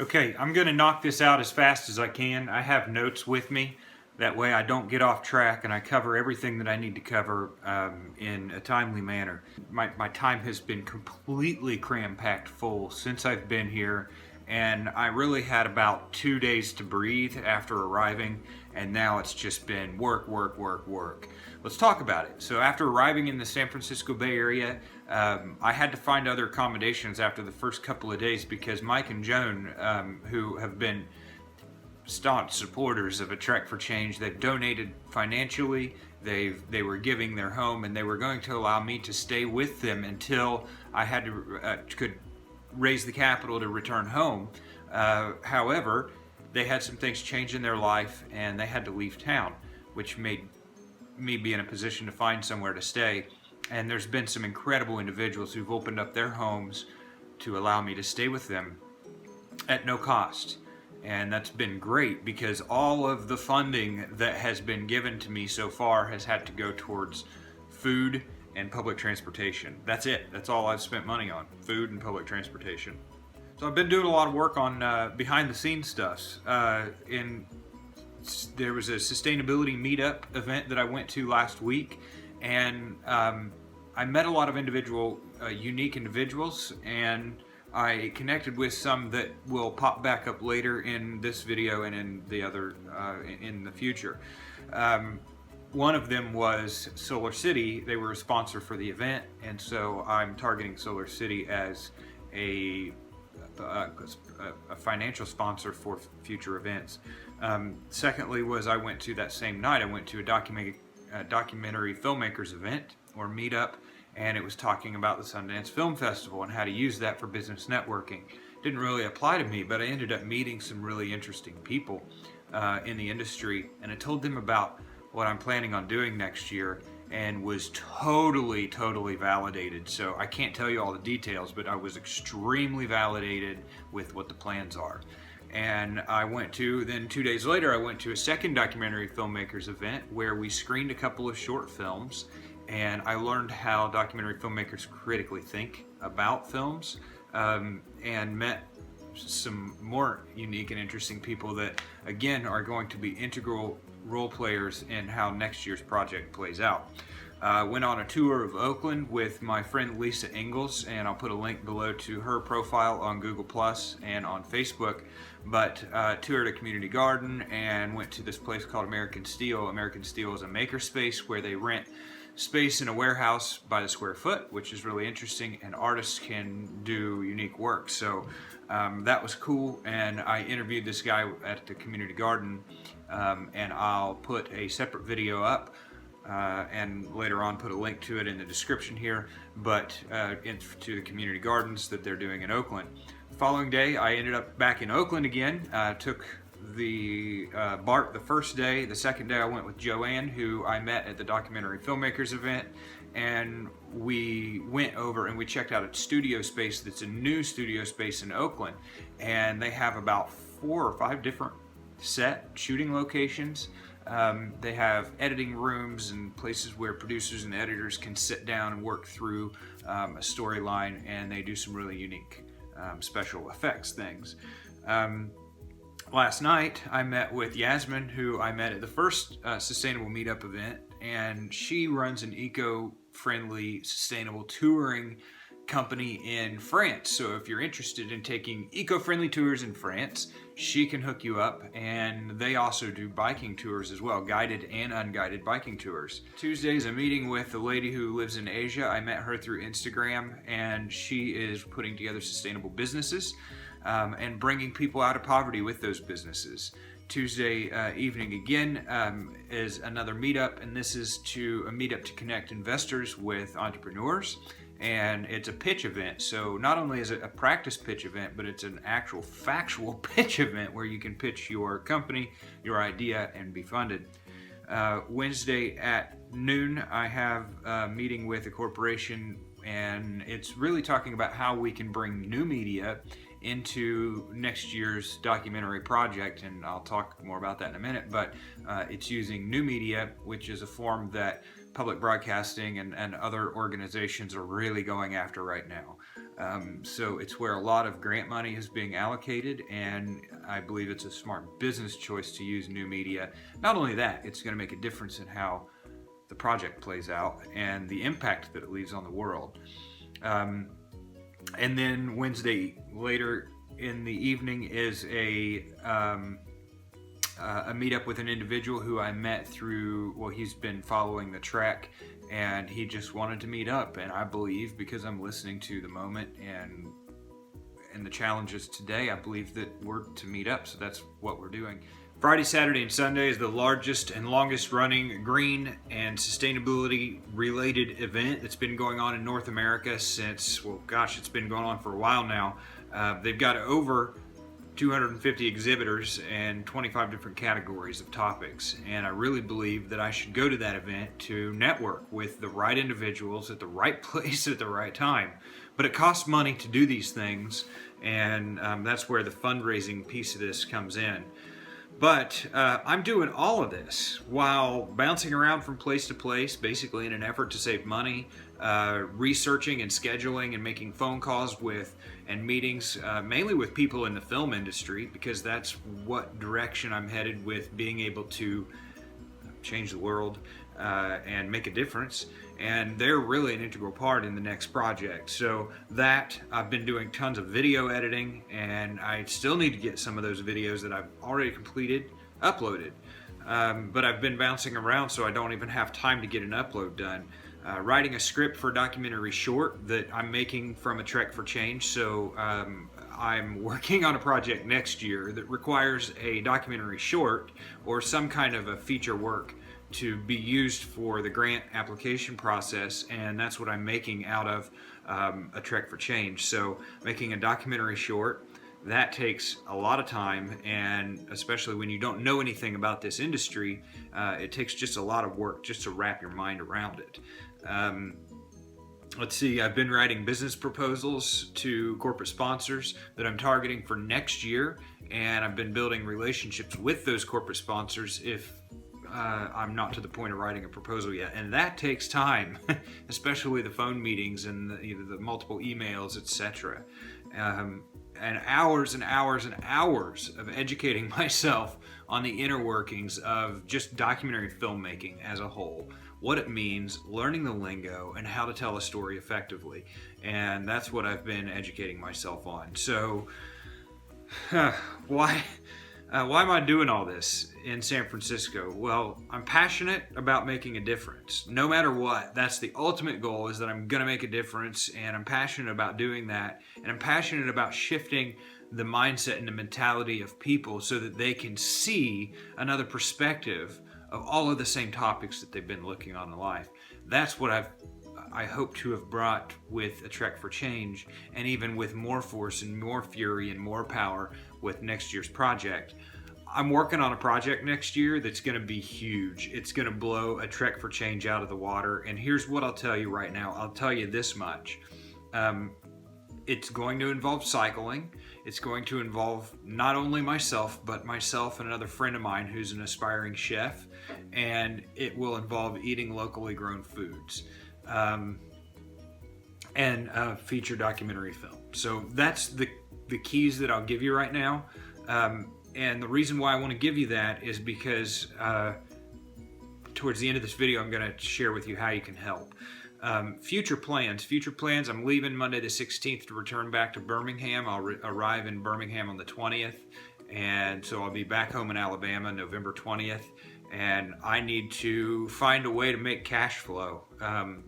Okay, I'm going to knock this out as fast as I can. I have notes with me. That way I don't get off track and I cover everything that I need to cover in a timely manner. My time has been completely cram-packed full since I've been here, and I really had about 2 days to breathe after arriving, and now it's just been work, work, work, work. Let's talk about it. So after arriving in the San Francisco Bay Area, I had to find other accommodations after the first couple of days because Mike and Joan, who have been staunch supporters of A Trek for Change, they've donated financially, they were giving their home, and they were going to allow me to stay with them until I had to could raise the capital to return home. However, they had some things change in their life and they had to leave town, which made me be in a position to find somewhere to stay. And there's been some incredible individuals who've opened up their homes to allow me to stay with them at no cost. And that's been great because all of the funding that has been given to me so far has had to go towards food and public transportation. That's it. That's all I've spent money on, food and public transportation. So I've been doing a lot of work on behind the scenes stuff. There was a sustainability meetup event that I went to last week, and I met a lot of unique individuals, and I connected with some that will pop back up later in this video and in the other in the future. One of them was Solar City. They were a sponsor for the event, and so I'm targeting Solar City as a financial sponsor for future events. Secondly was I went to that same night, I went to a documentary filmmakers event or meetup, and it was talking about the Sundance Film Festival and how to use that for business networking. Didn't really apply to me, but I ended up meeting some really interesting people in the industry, and I told them about what I'm planning on doing next year, and was totally validated. So I can't tell you all the details, but I was extremely validated with what the plans are. And then 2 days later, I went to a second documentary filmmakers event where we screened a couple of short films, and I learned how documentary filmmakers critically think about films, and met some more unique and interesting people that, again, are going to be integral role players in how next year's project plays out. Went on a tour of Oakland with my friend Lisa Ingalls, and I'll put a link below to her profile on Google Plus and on Facebook. But toured a community garden and went to this place called American Steel. American Steel is a makerspace where they rent space in a warehouse by the square foot, which is really interesting, and artists can do unique work. So that was cool, and I interviewed this guy at the community garden, and I'll put a separate video up and later on put a link to it in the description here, but to the community gardens that they're doing in Oakland. The following day I ended up back in Oakland again, took the BART the first day. The second day I went with Joanne, who I met at the documentary filmmakers event, and we went over and we checked out a studio space that's a new studio space in Oakland, and they have about 4 or 5 different set shooting locations. They have editing rooms and places where producers and editors can sit down and work through a storyline, and they do some really unique special effects things. Last night I met with Yasmin, who I met at the first Sustainable Meetup event, and she runs an eco-friendly sustainable touring company in France. So if you're interested in taking eco-friendly tours in France, she can hook you up, and they also do biking tours as well, guided and unguided biking tours. Tuesday's a meeting with a lady who lives in Asia. I met her through Instagram, and she is putting together sustainable businesses and bringing people out of poverty with those businesses. Tuesday evening again is another meetup, and this is a meetup to connect investors with entrepreneurs. And it's a pitch event, so not only is it a practice pitch event, but it's an actual factual pitch event where you can pitch your company, your idea, and be funded. Wednesday at noon, I have a meeting with a corporation, and it's really talking about how we can bring new media into next year's documentary project, and I'll talk more about that in a minute, but it's using new media, which is a form that public broadcasting and other organizations are really going after right now. So it's where a lot of grant money is being allocated, and I believe it's a smart business choice to use new media. Not only that, it's going to make a difference in how the project plays out and the impact that it leaves on the world. And then Wednesday later in the evening is a meetup with an individual who I met through, well, he's been following the trek, and he just wanted to meet up. And I believe, because I'm listening to the moment and the challenges today, I believe that we're to meet up. So that's what we're doing. Friday, Saturday, and Sunday is the largest and longest running green and sustainability related event that's been going on in North America since, well, gosh, it's been going on for a while now. They've got over 250 exhibitors and 25 different categories of topics, and I really believe that I should go to that event to network with the right individuals at the right place at the right time. But it costs money to do these things, and that's where the fundraising piece of this comes in. But I'm doing all of this while bouncing around from place to place, basically in an effort to save money, researching and scheduling and making phone calls with and meetings, mainly with people in the film industry, because that's what direction I'm headed with being able to change the world and make a difference. And they're really an integral part in the next project. So that, I've been doing tons of video editing, and I still need to get some of those videos that I've already completed uploaded. But I've been bouncing around, so I don't even have time to get an upload done. Writing a script for a documentary short that I'm making from A Trek for Change. So I'm working on a project next year that requires a documentary short or some kind of a feature work to be used for the grant application process, and that's what I'm making out of A Trek for Change. So making a documentary short, that takes a lot of time, and especially when you don't know anything about this industry, it takes just a lot of work just to wrap your mind around it. Let's see, I've been writing business proposals to corporate sponsors that I'm targeting for next year, and I've been building relationships with those corporate sponsors if I'm not to the point of writing a proposal yet, and that takes time, especially the phone meetings and the multiple emails, etc. And hours and hours and hours of educating myself on the inner workings of just documentary filmmaking as a whole, what it means, learning the lingo, and how to tell a story effectively. And that's what I've been educating myself on. So, why am I doing all this in San Francisco? Well, I'm passionate about making a difference. No matter what, that's the ultimate goal, is that I'm going to make a difference, and I'm passionate about doing that. And I'm passionate about shifting the mindset and the mentality of people so that they can see another perspective of all of the same topics that they've been looking on in life. That's what I hope to have brought with A Trek for Change, and even with more force and more fury and more power with next year's project. I'm working on a project next year that's going to be huge. It's going to blow A Trek for Change out of the water. And here's what I'll tell you right now. I'll tell you this much. It's going to involve cycling. It's going to involve not only myself, but myself and another friend of mine who's an aspiring chef. And it will involve eating locally grown foods. And feature documentary film. So that's the keys that I'll give you right now. And the reason why I want to give you that is because towards the end of this video, I'm going to share with you how you can help. Future plans, I'm leaving Monday the 16th to return back to Birmingham. I'll arrive in Birmingham on the 20th. And so I'll be back home in Alabama November 20th. And I need to find a way to make cash flow.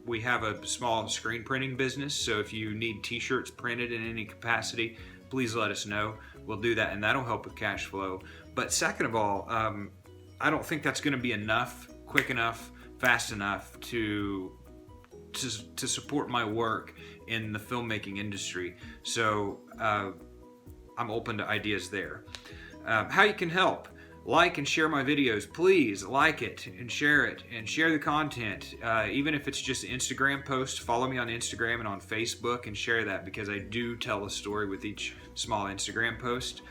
We have a small screen printing business, so if you need t-shirts printed in any capacity, please let us know. We'll do that, and that'll help with cash flow. But second of all, I don't think that's going to be enough, quick enough, fast enough to support my work in the filmmaking industry. So I'm open to ideas there. How you can help. Like and share my videos. Please like it and share the content. Even if it's just an Instagram post, follow me on Instagram and on Facebook and share that, because I do tell a story with each small Instagram post.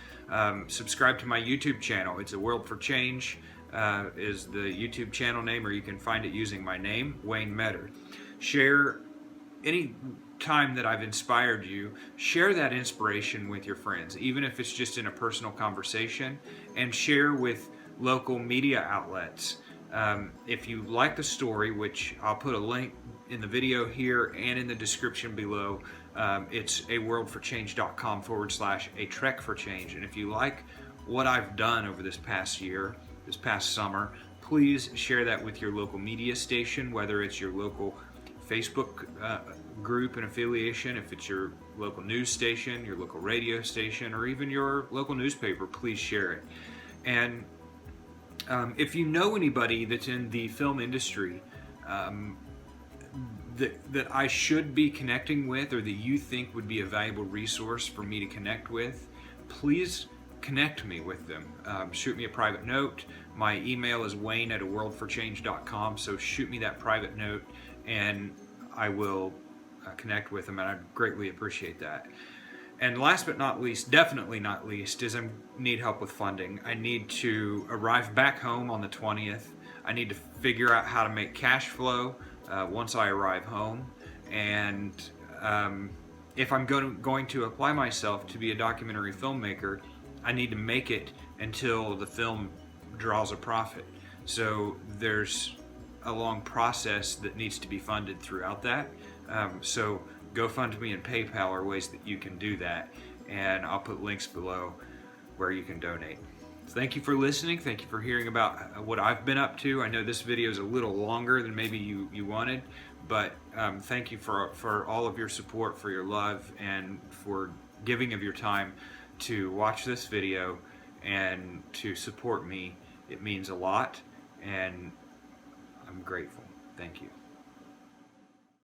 Subscribe to my YouTube channel. It's A World for Change is the YouTube channel name, or you can find it using my name, Wayne Metter. Share any time that I've inspired you, share that inspiration with your friends, even if it's just in a personal conversation, and share with local media outlets. If you like the story, which I'll put a link in the video here and in the description below, it's aworldforchange.com/a trek for change. And if you like what I've done over this past year, this past summer, please share that with your local media station, whether it's your local Facebook group and affiliation, if it's your local news station, your local radio station, or even your local newspaper, please share it. And if you know anybody that's in the film industry that I should be connecting with, or that you think would be a valuable resource for me to connect with, please connect me with them. Shoot me a private note. My email is wayne@aworldforchange.com, so shoot me that private note and I will connect with them, and I greatly appreciate that. And last but not least, definitely not least, is I need help with funding. I need to arrive back home on the 20th. I need to figure out how to make cash flow once I arrive home. And if I'm going to apply myself to be a documentary filmmaker, I need to make it until the film draws a profit. So there's a long process that needs to be funded throughout that. So GoFundMe and PayPal are ways that you can do that, and I'll put links below where you can donate. So thank you for listening. Thank you for hearing about what I've been up to. I know this video is a little longer than maybe you wanted, but thank you for all of your support, for your love, and for giving of your time to watch this video and to support me. It means a lot, and I'm grateful. Thank you.